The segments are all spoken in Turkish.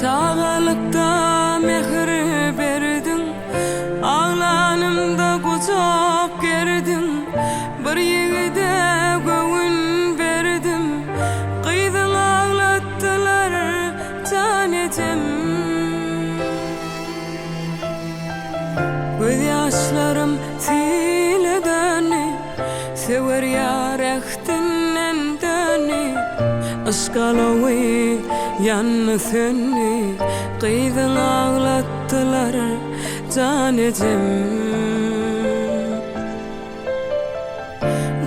Çağalıkta mehir berdin, ağlanımda kucak gerdin. Bir yigide göğün berdim, kıydın ağlattılar canetim. Göz yaşlarım sile döni, sever yarektinden döni. Aşkalawi yanı seni, kıydın ağlattılar canetim.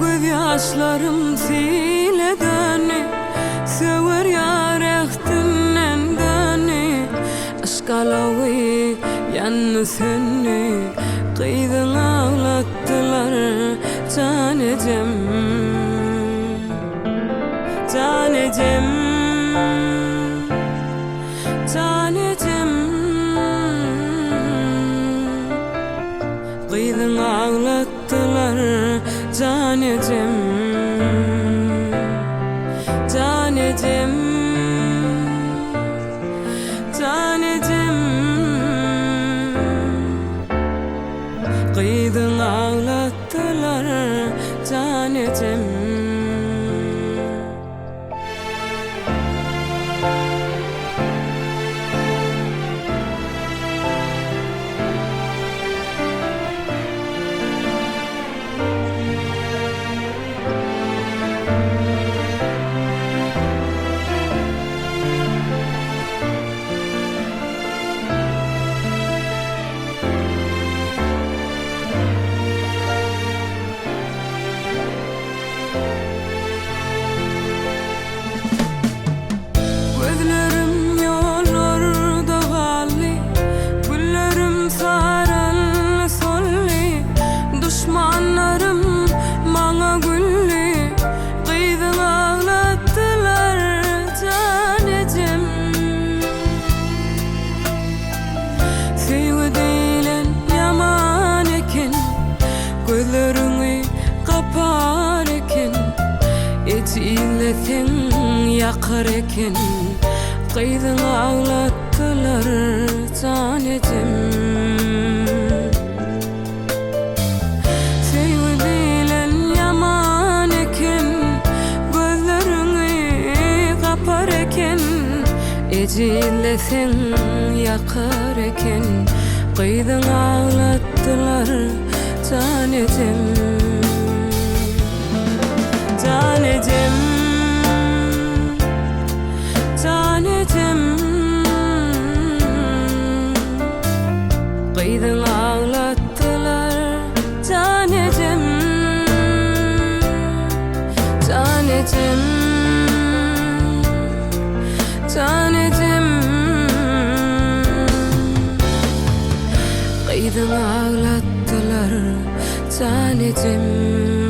Göz yaşlarım sile döni, sever yarektinden döni. Aşkalawi yanı seni, kıydın ağlattılar canetim. Canetim, canetim, kıydın ağlattılar canetim. Canetim, canetim, kıydın ağlattılar canetim. Gözlerim yollarda galli, güllerim saran solli. Düşmanlarım bana gülli, kıydın ağlattılar canetim. Sevgi değilen yaman eken, gözlerini kapar eken. Et illeten yakar eken, kıydın ağlattılar canetim. Sevgi değilen yaman eken, gözlerini kapar eken. Et illeten yakar eken, kıydın ağlattılar canetim. Canetim, canetim, kıydın ağlattılar canetim. Canetim, canetim, kıydın ağlattılar canetim.